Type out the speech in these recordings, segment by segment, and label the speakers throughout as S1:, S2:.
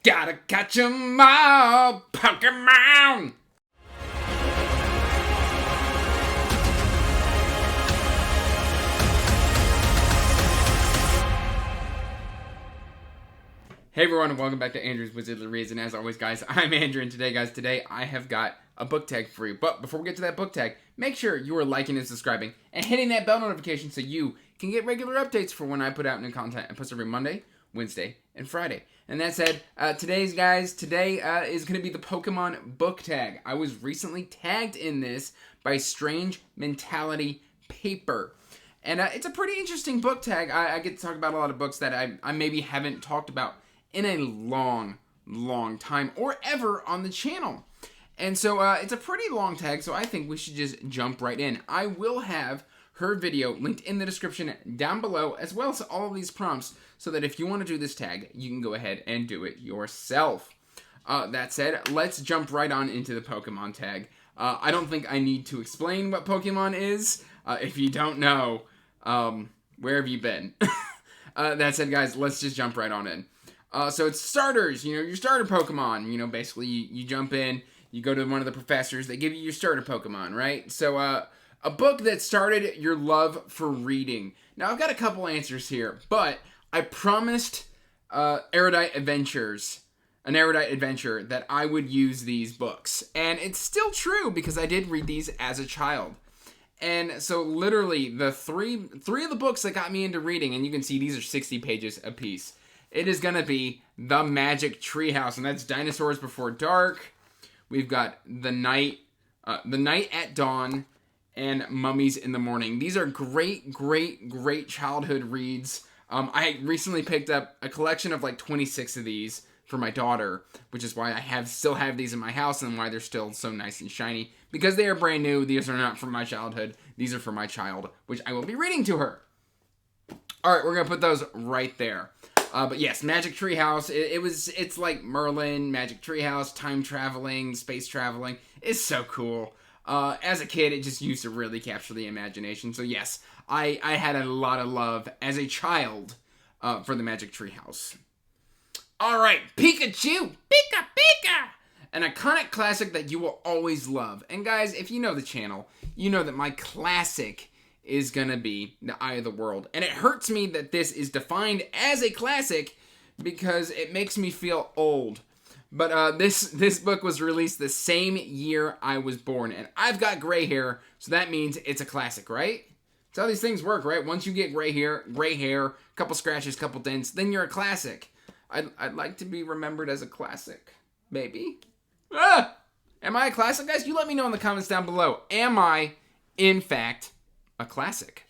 S1: Gotta catch 'em all, Pokemon! Hey everyone, and welcome back to Andrew's Wizardly Reads, and as always guys, I'm Andrew, and today I have got a book tag for you. But before we get to that book tag, make sure you are liking and subscribing, and hitting that bell notification so you can get regular updates for when I put out new content. I post every Monday, Wednesday, and Friday. And that said, today is going to be the Pokemon book tag. I was recently tagged in this by StrangeMentalityPaper. And it's a pretty interesting book tag. I get to talk about a lot of books that I maybe haven't talked about in a long time or ever on the channel. And so it's a pretty long tag, so I think we should just jump right in. I will have her video linked in the description down below, as well as all of these prompts, so that if you want to do this tag, you can go ahead and do it yourself. That said, let's jump right on into the Pokemon tag. I don't think I need to explain what Pokemon is. If you don't know, where have you been? That said, guys, let's just jump right on in. So it's starters, your starter Pokemon. Basically you jump in, you go to one of the professors, they give you your starter Pokemon, right? So a book that started your love for reading. Now I've got a couple answers here, but I promised an erudite adventure that I would use these books. And it's still true because I did read these as a child. And so literally the three of the books that got me into reading, and you can see these are 60 pages a piece. It is going to be The Magic Treehouse, and that's Dinosaurs Before Dark. We've got The Night at Dawn, and Mummies in the Morning. These are great childhood reads. I recently picked up a collection of like 26 of these for my daughter, which is why I still have these in my house and why they're still so nice and shiny. Because they are brand new, these are not from my childhood. These are for my child, which I will be reading to her. Alright, we're going to put those right there. But yes, Magic Treehouse, it's like Merlin, Magic Treehouse, time traveling, space traveling. It's so cool. As a kid, it just used to really capture the imagination. So yes, I had a lot of love as a child for the Magic Treehouse. Alright, Pikachu! Pika! An iconic classic that you will always love. And guys, if you know the channel, you know that my classic is gonna be The Eye of the World. And it hurts me that this is defined as a classic because it makes me feel old. But this book was released the same year I was born, and I've got gray hair, so that means it's a classic, right? That's how these things work, right? Once you get gray hair, couple scratches, couple dents, then you're a classic. I'd like to be remembered as a classic, maybe. Am I a classic, guys? You let me know in the comments down below. Am I, in fact, a classic?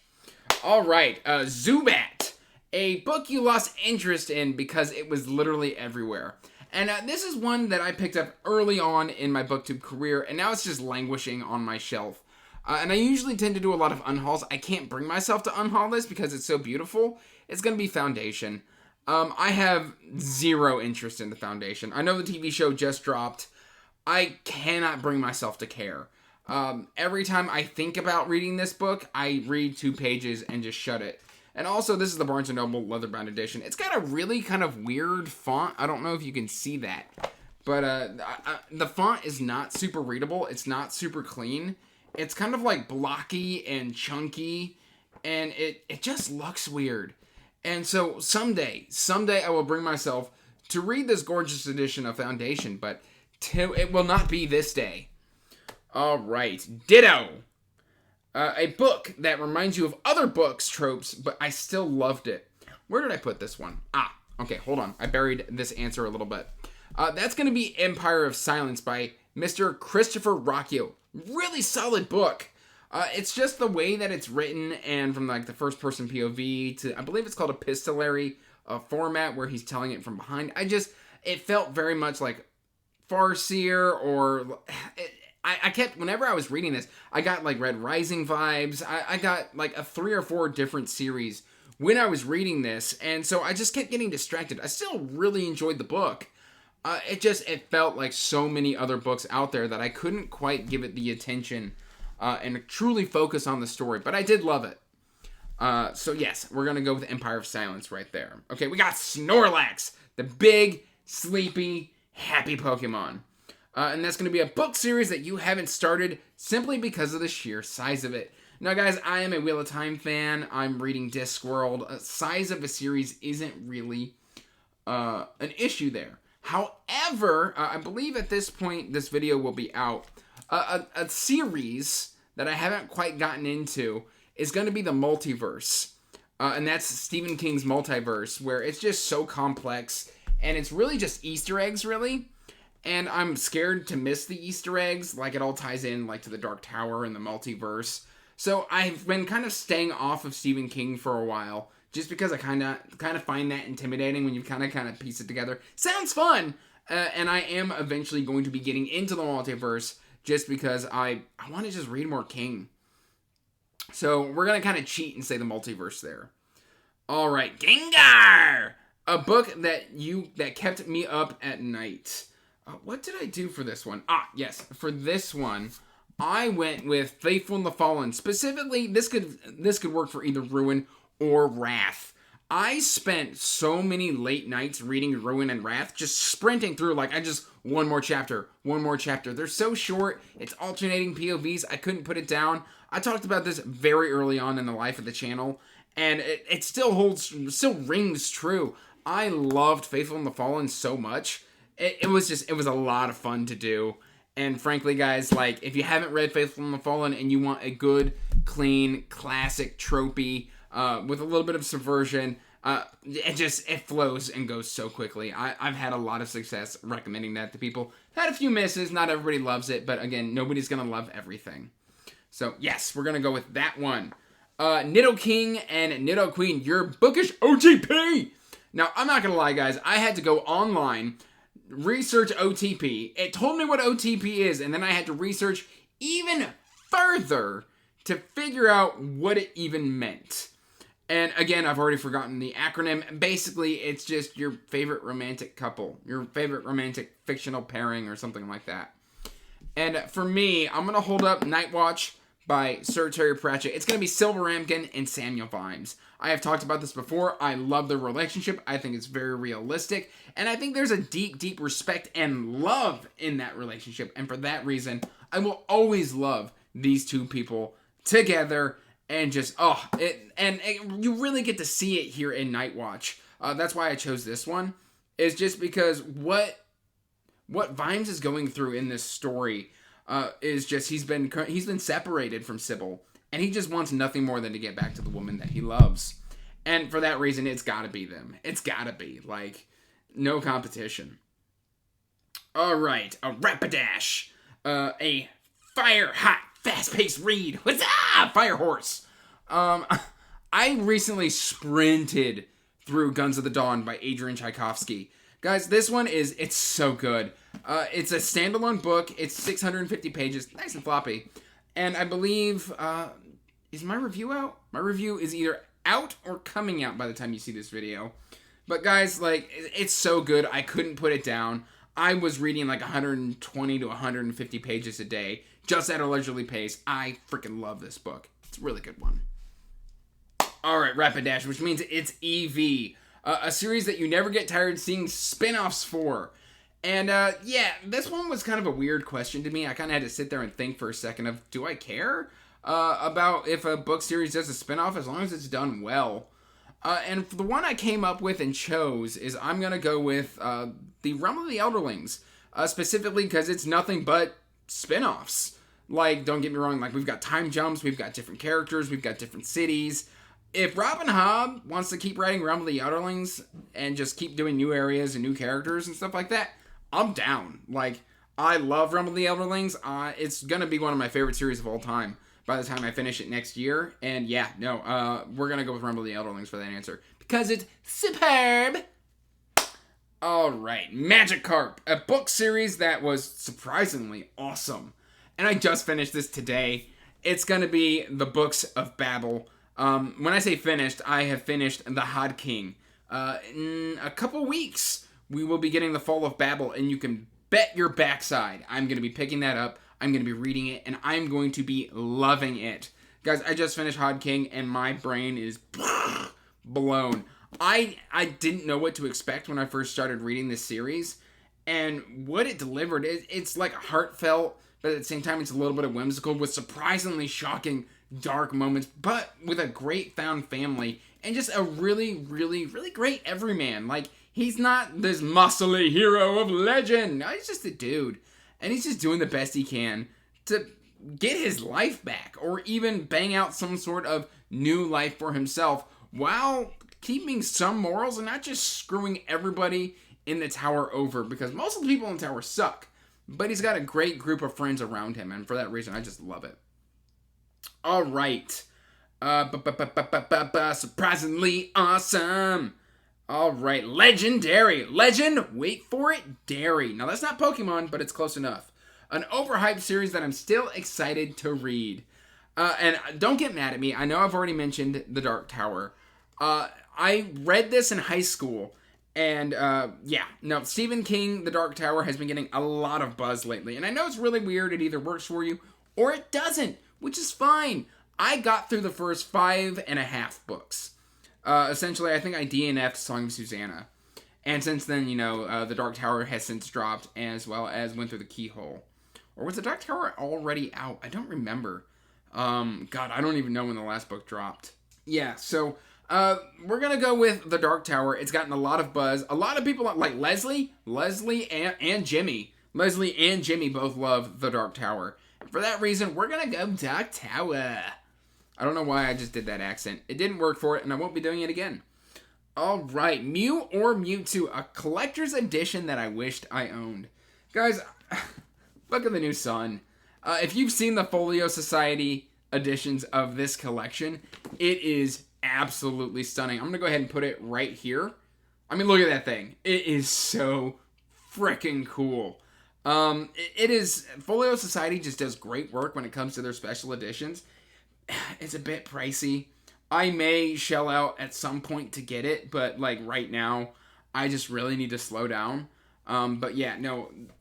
S1: All right, Zubat, a book you lost interest in because it was literally everywhere. And this is one that I picked up early on in my booktube career, and now it's just languishing on my shelf. And I usually tend to do a lot of unhauls. I can't bring myself to unhaul this because it's so beautiful. It's going to be Foundation. I have zero interest in the Foundation. I know the TV show just dropped. I cannot bring myself to care. Every time I think about reading this book, I read 2 pages and just shut it. And also, this is the Barnes & Noble leather-bound edition. It's got a really kind of weird font. I don't know if you can see that. But the font is not super readable. It's not super clean. It's kind of like blocky and chunky. And it just looks weird. And so someday I will bring myself to read this gorgeous edition of Foundation. But it will not be this day. Alright, Ditto. A book that reminds you of other books' tropes, but I still loved it. Where did I put this one? Okay, hold on. I buried this answer a little bit. That's going to be Empire of Silence by Mr. Christopher Rocchio. Really solid book. It's just the way that it's written, and from like the first-person POV to, I believe it's called epistolary format, where he's telling it from behind. It felt very much like Farseer, or... I kept, whenever I was reading this, I got like Red Rising vibes. I got like a 3 or 4 different series when I was reading this, and so I just kept getting distracted. I still really enjoyed the book. It felt like so many other books out there that I couldn't quite give it the attention and truly focus on the story, but I did love it. So yes, we're going to go with Empire of Silence right there. Okay, we got Snorlax, the big sleepy, happy Pokemon. And that's going to be a book series that you haven't started simply because of the sheer size of it. Now, guys, I am a Wheel of Time fan. I'm reading Discworld. Size of a series isn't really an issue there. However, I believe at this point this video will be out. A series that I haven't quite gotten into is going to be the multiverse. And that's Stephen King's multiverse, where it's just so complex. And it's really just Easter eggs, really. And I'm scared to miss the Easter eggs, like it all ties in like to the Dark Tower and the multiverse. So I've been kind of staying off of Stephen King for a while, just because I kind of find that intimidating when you kind of piece it together. Sounds fun, and I am eventually going to be getting into the multiverse just because I want to just read more King. So we're gonna kind of cheat and say the multiverse there. All right, Gengar, a book that kept me up at night. What did I do for this one? Yes. For this one, I went with Faithful and the Fallen. Specifically, this could work for either Ruin or Wrath. I spent so many late nights reading Ruin and Wrath, just sprinting through, like, one more chapter. They're so short. It's alternating POVs. I couldn't put it down. I talked about this very early on in the life of the channel, and it still rings true. I loved Faithful and the Fallen so much. It was a lot of fun to do. And frankly, guys, like, if you haven't read Faithful and the Fallen and you want a good, clean, classic, tropey, with a little bit of subversion, it flows and goes so quickly. I've had a lot of success recommending that to people. Had a few misses, not everybody loves it, but again, nobody's gonna love everything. So yes, we're gonna go with that one. Nidoking and Nidoqueen, your bookish OTP! Now, I'm not gonna lie, guys, I had to go online, research OTP. It told me what OTP is, and then I had to research even further to figure out what it even meant. And again, I've already forgotten the acronym. Basically, it's just your favorite romantic couple, your favorite romantic fictional pairing or something like that. And for me, I'm going to hold up Night Watch by Sir Terry Pratchett. It's going to be Silver Ramkin and Samuel Vimes. I have talked about this before. I love their relationship. I think it's very realistic. And I think there's a deep, deep respect and love in that relationship. And for that reason, I will always love these two people together. And just, you really get to see it here in Night Watch. That's why I chose this one. Is just because what Vimes is going through in this story is just he's been separated from Sybil, and he just wants nothing more than to get back to the woman that he loves. And for that reason, it's gotta be them. It's gotta be, like, no competition. Alright, a Rapidash. A fire-hot, fast-paced read. What's up, Fire Horse? I recently sprinted through Guns of the Dawn by Adrian Tchaikovsky. Guys, this one it's so good. It's a standalone book. It's 650 pages, nice and floppy. And I believe, is my review out? My review is either out or coming out by the time you see this video. But guys, like, it's so good, I couldn't put it down. I was reading like 120 to 150 pages a day, just at a leisurely pace. I freaking love this book. It's a really good one. Alright, Rapidash, which means it's Eevee. A series that you never get tired seeing spin-offs for. And, yeah, this one was kind of a weird question to me. I kind of had to sit there and think for a second of, do I care about if a book series does a spin-off as long as it's done well? And for the one I came up with and chose is I'm going to go with the Realm of the Elderlings. Specifically because it's nothing but spin-offs. Like, don't get me wrong, like, we've got time jumps, we've got different characters, we've got different cities. If Robin Hobb wants to keep writing Realm of the Elderlings and just keep doing new areas and new characters and stuff like that, I'm down. Like, I love Realm of the Elderlings. It's going to be one of my favorite series of all time by the time I finish it next year. And yeah, no, we're going to go with Realm of the Elderlings for that answer. Because it's superb! Alright, Magikarp, a book series that was surprisingly awesome. And I just finished this today. It's going to be the Books of Babel. When I say finished, I have finished the Hod King. In a couple weeks, we will be getting the Fall of Babel, and you can bet your backside I'm going to be picking that up, I'm going to be reading it, and I'm going to be loving it. Guys, I just finished Hod King, and my brain is blown. I didn't know what to expect when I first started reading this series, and what it delivered, it's like heartfelt, but at the same time it's a little bit of whimsical with surprisingly shocking dark moments, but with a great found family and just a really, really, really great everyman. Like, he's not this muscly hero of legend. No, he's just a dude, and he's just doing the best he can to get his life back, or even bang out some sort of new life for himself, while keeping some morals and not just screwing everybody in the tower over, because most of the people in the tower suck. But he's got a great group of friends around him, and for that reason, I just love it. All right. Surprisingly awesome. All right. Legendary. Legend, wait for it, dairy. Now, that's not Pokemon, but it's close enough. An overhyped series that I'm still excited to read. And don't get mad at me. I know I've already mentioned The Dark Tower. I read this in high school. And, Stephen King, The Dark Tower, has been getting a lot of buzz lately. And I know it's really weird. It either works for you or it doesn't, which is fine. I got through the first 5.5 books. Essentially, I think I DNF'd Song of Susanna. And since then, The Dark Tower has since dropped, as well as went through the Keyhole. Or was The Dark Tower already out? I don't remember. I don't even know when the last book dropped. Yeah, so we're going to go with The Dark Tower. It's gotten a lot of buzz. A lot of people like Leslie and Jimmy. Leslie and Jimmy both love The Dark Tower. And for that reason, we're going to go Dark Tower. I don't know why I just did that accent. It didn't work for it, and I won't be doing it again. All right, Mew or Mewtwo, a collector's edition that I wished I owned. Guys, Book of the New Sun. If you've seen the Folio Society editions of this collection, it is absolutely stunning. I'm going to go ahead and put it right here. I mean, look at that thing. It is so freaking cool. It is, Folio Society just does great work when it comes to their special editions. It's a bit pricey. I may shell out at some point to get it, but like right now, I just really need to slow down.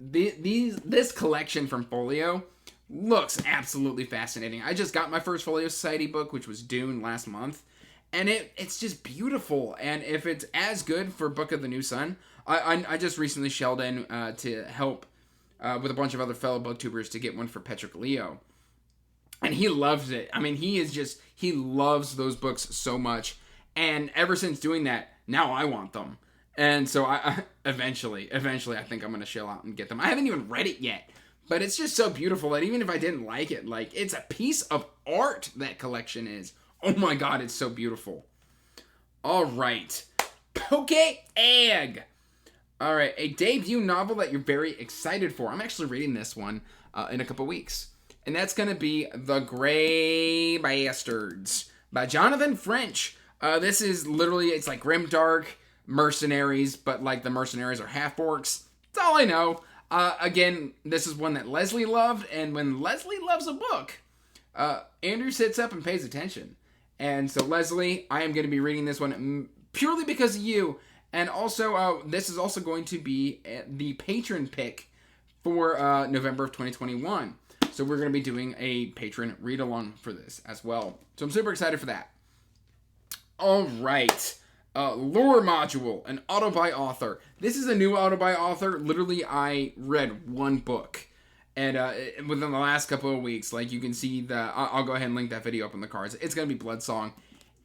S1: This collection from Folio looks absolutely fascinating. I just got my first Folio Society book, which was Dune, last month, and it's just beautiful. And if it's as good for Book of the New Sun, I just recently shelled in to help with a bunch of other fellow booktubers to get one for Patrick Leo. And he loves it. I mean, he loves those books so much. And ever since doing that, now I want them. And so I eventually, I think I'm going to shell out and get them. I haven't even read it yet. But it's just so beautiful that even if I didn't like it, like, it's a piece of art, that collection is. Oh my god, it's so beautiful. All right. Poke Egg. All right, a debut novel that you're very excited for. I'm actually reading this one in a couple weeks. And that's going to be The Grey Bastards by Jonathan French. This is literally, it's like grimdark mercenaries, but like the mercenaries are half-orcs. That's all I know. Again, this is one that Leslie loved, and when Leslie loves a book, Andrew sits up and pays attention. And so, Leslie, I am going to be reading this one purely because of you. And also, this is also going to be the patron pick for November of 2021. So we're going to be doing a patron read-along for this as well. So I'm super excited for that. All right. Lore Module, an auto-buy author. This is a new auto-buy author. Literally, I read one book. And within the last couple of weeks, like you can see, I'll go ahead and link that video up in the cards. It's going to be Bloodsong.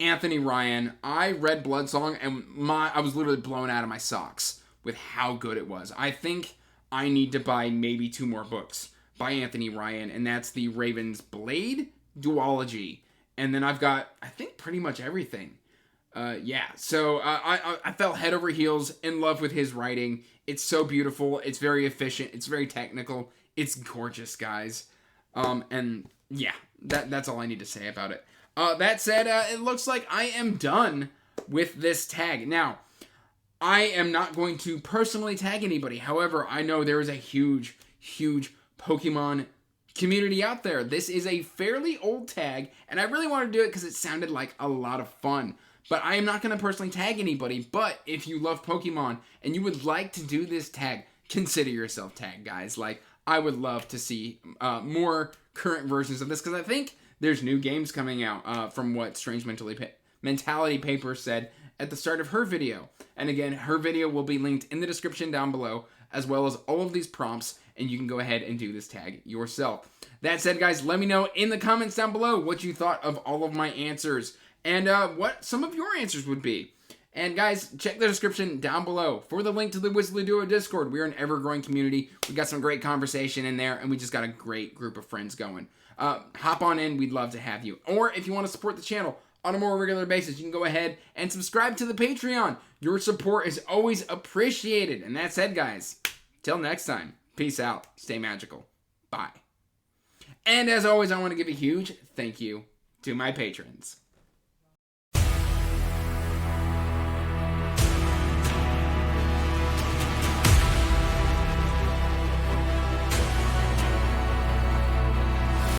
S1: Anthony Ryan. I read Bloodsong, and I was literally blown out of my socks with how good it was. I think I need to buy maybe 2 more books by Anthony Ryan, and that's the Raven's Blade duology. And then I've got, I think, pretty much everything. So I fell head over heels in love with his writing. It's so beautiful. It's very efficient. It's very technical. It's gorgeous, guys. And yeah, that's all I need to say about it. That said, it looks like I am done with this tag. Now, I am not going to personally tag anybody. However, I know there is a huge, huge Pokemon community out there. This is a fairly old tag, and I really want to do it because it sounded like a lot of fun. But I am not going to personally tag anybody. But if you love Pokemon and you would like to do this tag, consider yourself tagged, guys. Like, I would love to see more current versions of this, because I think there's new games coming out from what StrangeMentalityPaper said. at the start of her video. And again, her video will be linked in the description down below, as well as all of these prompts, and you can go ahead and do this tag yourself. That said, guys, let me know in the comments down below what you thought of all of my answers, and what some of your answers would be. And guys, check the description down below for the link to the Wizardly Duo Discord. We're an ever-growing community. We got some great conversation in there, and we just got a great group of friends going. Hop on in. We'd love to have you. Or if you want to support the channel on a more regular basis, you can go ahead and subscribe to the Patreon. Your support is always appreciated. And that said, guys, till next time, peace out. Stay magical. Bye. And as always, I want to give a huge thank you to my patrons.